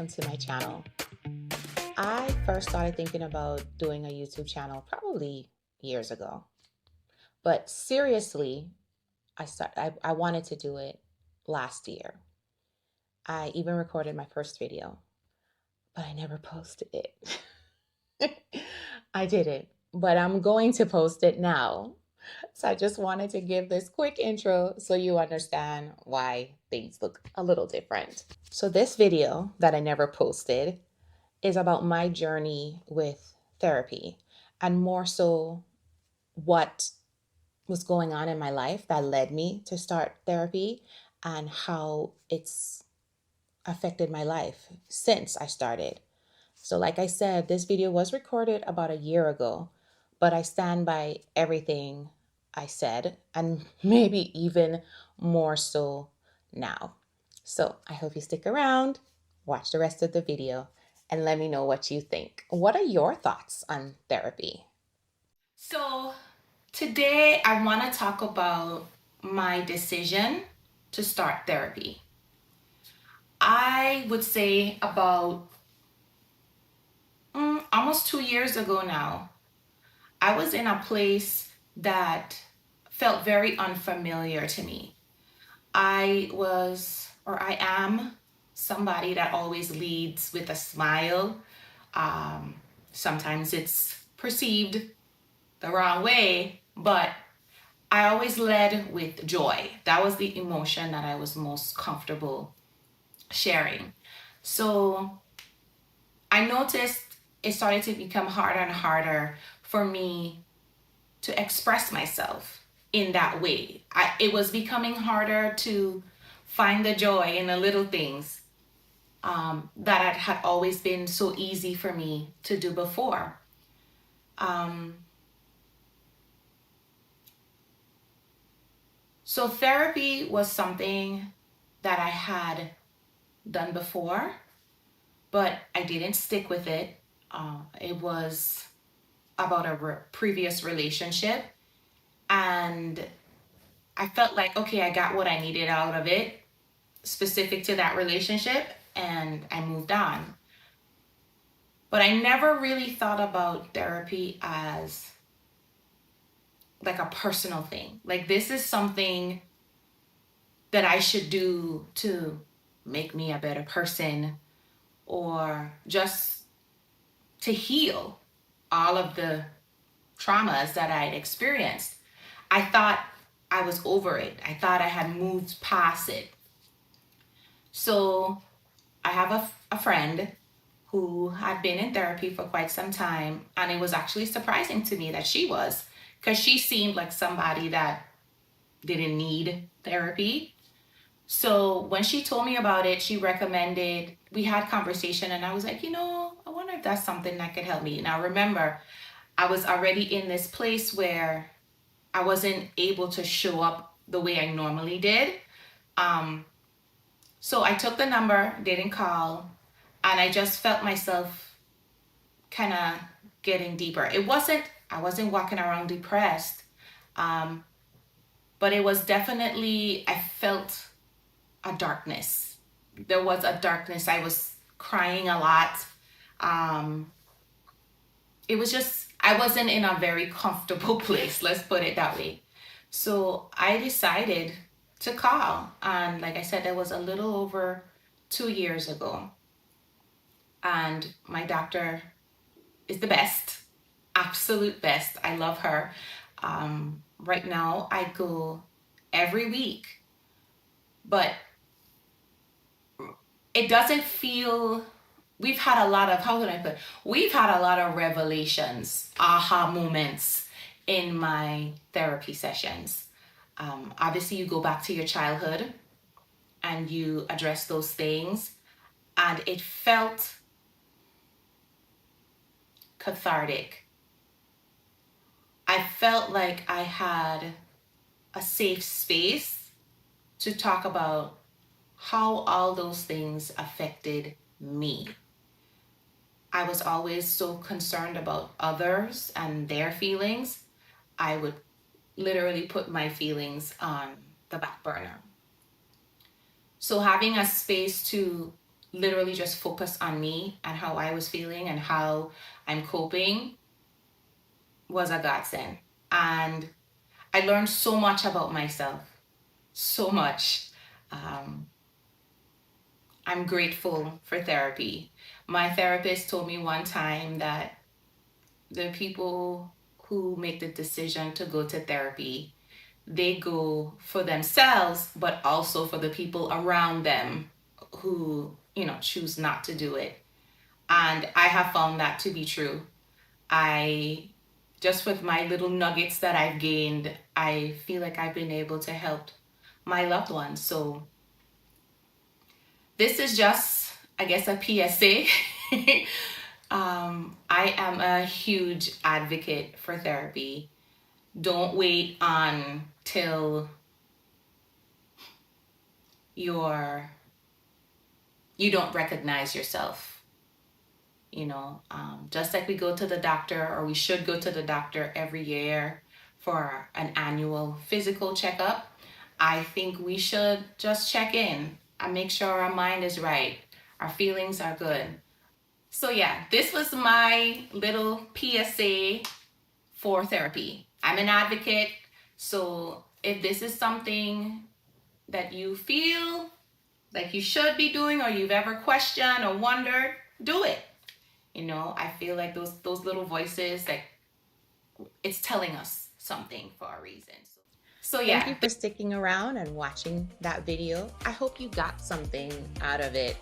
welcome to my channel. I first started thinking about doing a YouTube channel probably years ago, but seriously, I wanted to do it last year. I even recorded my first video, but I never posted it. I didn't, but I'm going to post it now. So I just wanted to give this quick intro so you understand why things look a little different. So this video that I never posted is about my journey with therapy, and more so what was going on in my life that led me to start therapy and how it's affected my life since I started. So, like I said, this video was recorded about a year ago, but I stand by everything I said, and maybe even more so now. So, I hope you stick around, watch the rest of the video, and let me know what you think. What are your thoughts on therapy? So, today I want to talk about my decision to start therapy. I would say about almost 2 years ago now, I was in a place that felt very unfamiliar to me. I am somebody that always leads with a smile. Um, Sometimes it's perceived the wrong way, but I always led with joy. That was the emotion that I was most comfortable sharing. So I noticed it started to become harder and harder for me to express myself in that way. It was becoming harder to find the joy in the little things that had always been so easy for me to do before. So therapy was something that I had done before, but I didn't stick with it. It was about a previous relationship, and I felt like, okay, I got what I needed out of it specific to that relationship, and I moved on. But I never really thought about therapy as like a personal thing. Like, this is something that I should do to make me a better person, or just to heal all of the traumas that I'd experienced. I thought I was over it. I thought I had moved past it. So I have a friend who had been in therapy for quite some time, and it was actually surprising to me that she was, because she seemed like somebody that didn't need therapy. So when she told me about it, she recommended, we had conversation, and I was like, I wonder if that's something that could help me. Now remember, I was already in this place where I wasn't able to show up the way I normally did. So I took the number, didn't call, and I just felt myself kind of getting deeper. I wasn't walking around depressed, but it was definitely, I felt a darkness. There was a darkness. I was crying a lot. It was just, I wasn't in a very comfortable place, let's put it that way. So I decided to call. And like I said, that was a little over 2 years ago. And my doctor is the best, absolute best. I love her. Right now, I go every week, but it doesn't feel, we've had a lot of, how can I put, we've had a lot of revelations, aha moments in my therapy sessions. Obviously, you go back to your childhood and you address those things, and it felt cathartic. I felt like I had a safe space to talk about how all those things affected me. I was always so concerned about others and their feelings. I would literally put my feelings on the back burner. So having a space to literally just focus on me and how I was feeling and how I'm coping was a godsend. And I learned so much about myself, so much. Um, I'm grateful for therapy. My therapist told me one time that the people who make the decision to go to therapy, they go for themselves, but also for the people around them who, choose not to do it. And I have found that to be true. I just with my little nuggets that I've gained, I feel like I've been able to help my loved ones. So this is just, I guess, a PSA. I am a huge advocate for therapy. Don't wait until you don't recognize yourself. Just like we go to the doctor, or we should go to the doctor every year for an annual physical checkup, I think we should just check in and make sure our mind is right, our feelings are good. So yeah, this was my little PSA for therapy. I'm an advocate, so if this is something that you feel like you should be doing, or you've ever questioned or wondered, do it. I feel like those little voices, like, it's telling us something for a reason. So yeah. Thank you for sticking around and watching that video. I hope you got something out of it.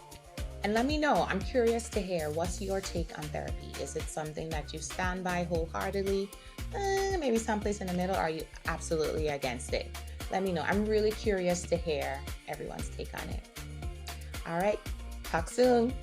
And let me know. I'm curious to hear, what's your take on therapy? Is it something that you stand by wholeheartedly? Maybe someplace in the middle? Are you absolutely against it? Let me know. I'm really curious to hear everyone's take on it. All right. Talk soon.